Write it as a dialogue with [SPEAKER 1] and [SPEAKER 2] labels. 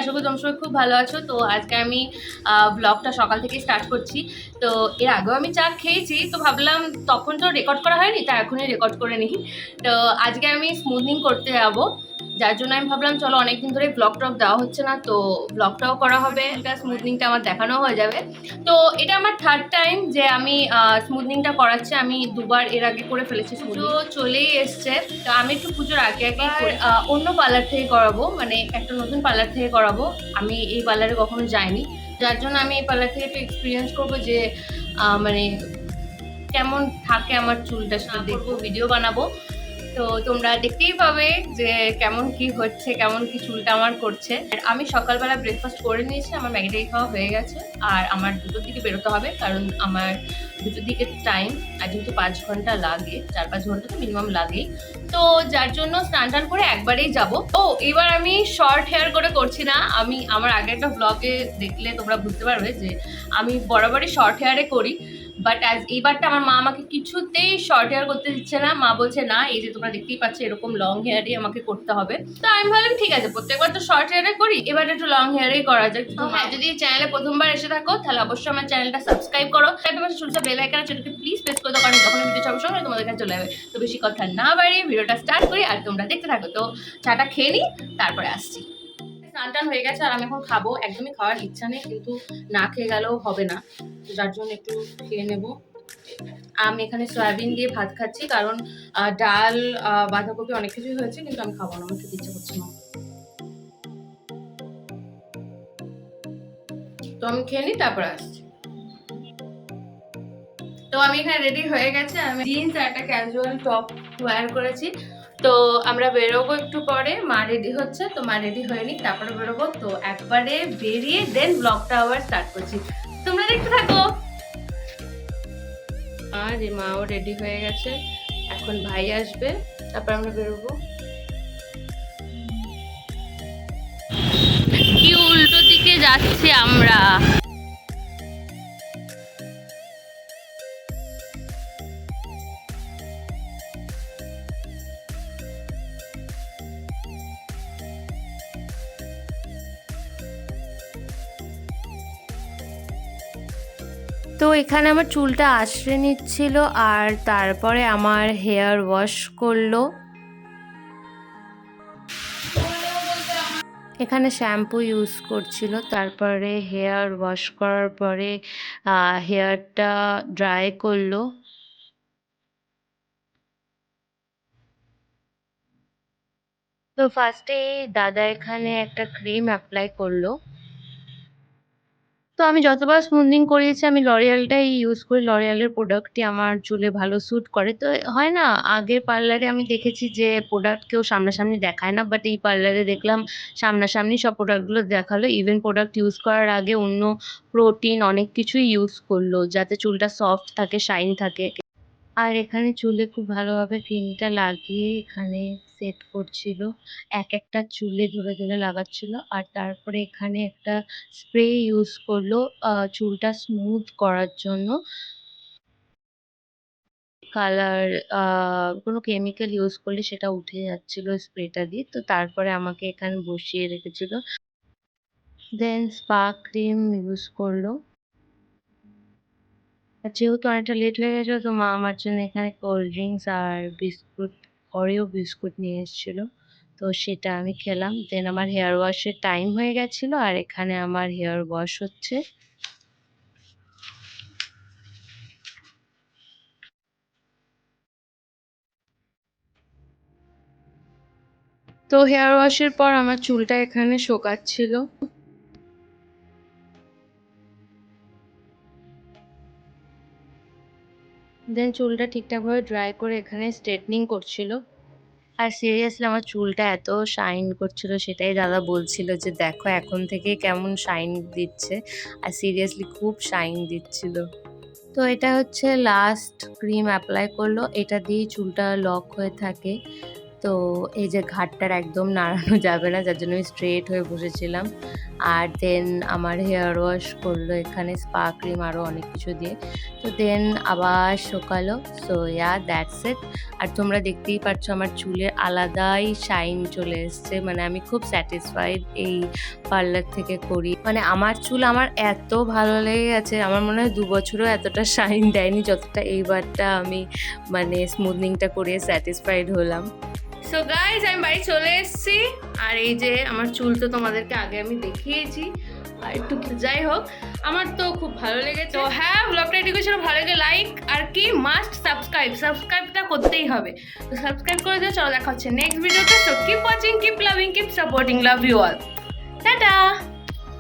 [SPEAKER 1] আশা করি তোমরা সবাই খুব ভালো আছো। তো আজকে আমি ব্লগটা সকাল থেকে স্টার্ট করছি। তো এর আগেও আমি চা খেয়েছি, তো ভাবলাম তখন তো রেকর্ড করা হয়নি, তা এখনই রেকর্ড করে নিই। তো আজকে আমি স্মুথনিং করতে যাবো, যার জন্য আমি ভাবলাম চলো অনেকদিন ধরে ব্লগ টক দেওয়া হচ্ছে না, তো ব্লগটাও করা হবে, এটা স্মুথনিংটা আমার দেখানো হয়ে যাবে। তো এটা আমার থার্ড টাইম যে আমি স্মুথনিংটা করাচ্ছি। আমি দুবার এর আগে করে ফেলেছি, পুজো চলেই এসছে। তো আমি একটু পুজোর আগে অন্য পার্লার থেকে করাবো, মানে একটা নতুন পার্লার থেকে করাবো। আমি এই পার্লারে কখনো যাইনি, যার জন্য আমি এই পার্লার থেকে একটু এক্সপিরিয়েন্স করবো যে মানে কেমন থাকে আমার চুলটা, সেটা দেখবো, ভিডিও বানাবো। তো তোমরা দেখতেই পাবে যে কেমন কি হচ্ছে, কেমন কি চুলটা আমার করছে। আর আমি সকালবেলা ব্রেকফাস্ট করে নিয়েছি, আমার ম্যাগি খাওয়া হয়ে গেছে। আর আমার 2টোর দিকে বেরোতে হবে, কারণ আমার 2টোর দিকে টাইম। আর যেহেতু 5 ঘন্টা লাগে, 4-5 ঘন্টা তো মিনিমাম লাগেই, তো যার জন্য স্নান টান করে একবারেই যাব। ও এবার আমি শর্ট হেয়ার করে করছি না। আমি আমার আগে একটা ব্লগে দেখলে তোমরা বুঝতে পারবে যে আমি বরাবরই শর্ট হেয়ারে করি। বাট এইবারটা আমার মা আমাকে কিছুতেই শর্ট হেয়ার করতে দিচ্ছে না। মা বলছে না, এই যে তোমরা দেখতেই পাচ্ছ এরকম লং হেয়ারই আমাকে করতে হবে। তো আমি ভাবলাম ঠিক আছে, প্রত্যেকবার তো শর্ট হেয়ারে করি, এবার একটু লং হেয়ারেই করা যায়। তো হ্যাঁ, যদি চ্যানেলে প্রথমবার এসে থাকো তাহলে অবশ্যই আমার চ্যানেলটা সাবস্ক্রাইব করো, তারপর পাশে ছোট বেল আইকন আছে, সেটাকে প্লিজ প্রেস করে দাও, কারণ যখন ভিডিও ছাড়বো সঙ্গে তোমাদের কাছে চলে যাবে। তো বেশি কথা না বাড়িয়ে ভিডিওটা স্টার্ট করি, আর তোমরা দেখতে থাকো। তো চাটা খেয়ে নিই, তারপরে আসছি। স্নান টান হয়ে গেছে আর আমি এখন খাবো। একদমই খাওয়ার ইচ্ছা নেই, কিন্তু না খেয়ে গেলেও হবে না, যার জন্য একটু খেয়ে নেবো। আমি এখানে সয়াবিন দিয়ে ভাত খাচ্ছি, কারণ ডাল বাঁধাকপি অনেক কিছুই হয়েছে, কিন্তু আমি খাবো না, আমার খেতে ইচ্ছে করছে না। তো আমি খেয়ে নিই, তারপরে আসছি। তো আমি এখানে রেডি হয়ে গেছে, আমি জিন্স আর একটা ক্যাজুয়াল টপ ওয়্যার করেছি। তো আমরা বেরোবো একটু পরে, মা রেডি হচ্ছে, তো মা রেডি হয়ে নি তারপরে বেরোবো। তো একবারে বেরিয়ে দেন ব্লগটা আবার স্টার্ট করছি, তোমরা দেখতে থাকো। আর মাও রেডি হয়ে গেছে, এখন ভাই আসবে, তারপর আমরা বেরোবো। কি উল্টো দিকে যাচ্ছি আমরা। তো এখানে আমার চুলটা আঁচড়ে নিচ্ছিল, আর তারপরে আমার হেয়ার ওয়াশ করলো। এখানে শ্যাম্পু ইউজ করছিল, তারপরে হেয়ার ওয়াশ করার পরে হেয়ারটা ড্রাই করলো। তো ফার্স্টে দাদা এখানে একটা ক্রিম অ্যাপ্লাই করলো। তো আমি যতবার স্মুথনিং করিয়েছি আমি লরিয়ালটাই ইউজ করি। লরিয়ালের প্রোডাক্টটি আমার চুলে ভালো স্যুট করে। তো হয় না, আগের পার্লারে আমি দেখেছি যে প্রোডাক্ট কেউ সামনাসামনি দেখায় না, বাট এই পার্লারে দেখলাম সামনাসামনি সব প্রোডাক্টগুলো দেখালো। ইভেন প্রোডাক্ট ইউজ করার আগে অন্য প্রোটিন অনেক কিছুই ইউজ করলো, যাতে চুলটা সফট থাকে, শাইন থাকে। আর এখানে চুলে খুব ভালোভাবে ক্রিমটা লাগিয়ে এখানে সেট করছিল, এক একটা চুলে ধরে ধরে লাগাচ্ছিল। আর তারপরে এখানে একটা স্প্রে ইউজ করলো চুলটা স্মুথ করার জন্য। কালার কোনো কেমিক্যাল ইউজ করলে সেটা উঠে যাচ্ছিল স্প্রেটা দিয়ে। তো তারপরে আমাকে এখানে বসিয়ে রেখেছিল, দেন স্পা ক্রিম ইউজ করলো। আর যেহেতু অনেকটা লেট হয়ে গেছিলো, তো মা আমার জন্য এখানে কোল্ড ড্রিঙ্কস আর বিস্কুট, অরিও বিস্কুট নিয়ে এসেছিলো। তো সেটা আমি খেলাম। দেন আমার হেয়ার ওয়াশের টাইম হয়ে গেছিলো, আর এখানে আমার হেয়ার ওয়াশ হচ্ছে। তো হেয়ার ওয়াশের পর আমার চুলটা এখানে শোকাচ্ছিল। দেন চুলটা ঠিকঠাকভাবে ড্রাই করে এখানে স্ট্রেটনিং করছিল। আর সিরিয়াসলি আমার চুলটা এত শাইন করছিল, সেটাই দাদা বলছিল যে দেখো এখন থেকে কেমন শাইন দিচ্ছে। আর সিরিয়াসলি খুব শাইন দিচ্ছিল। তো এটা হচ্ছে লাস্ট ক্রিম অ্যাপ্লাই করলো, এটা দিয়েই চুলটা লক হয়ে থাকে। তো তো এই যে ঘাটটার একদম নাড়ানো যাবে না, যার জন্য আমি স্ট্রেট হয়ে বসেছিলাম। আর দেন আমার হেয়ার ওয়াশ করলো এখানে, স্পা ক্রিম আরও অনেক কিছু দিয়ে। তো দেন আবার শুকালো। So yeah that's it. আর তোমরা দেখতেই পাচ্ছ আমার চুলের আলাদাই শাইন চলে এসছে, মানে আমি খুব স্যাটিসফাইড এই পার্লার থেকে করি। মানে আমার চুল আমার এত ভালো লেগে গেছে, আমার মনে হয় 2 বছরও এতটা শাইন দেয়নি যতটা এইবারটা আমি মানে স্মুথনিংটা করে স্যাটিসফাইড হলাম। সো গাইজ আমি বাড়ি চলে এসেছি, আর এই যে আমার চুল তো তোমাদেরকে আগে আমি দেখিয়েছি, আর একটু যাই হোক আমার তো খুব ভালো লেগেছে। তো হ্যাঁ, ব্লগটা এটুকু ছিল, ভালো লাগে লাইক আর কি মাস্ট সাবস্ক্রাইবটা করতেই হবে। তো সাবস্ক্রাইব করে দিও। চলো দেখা হচ্ছে নেক্সট ভিডিওতে। তো keep watching, keep loving, keep supporting, love you all, tata.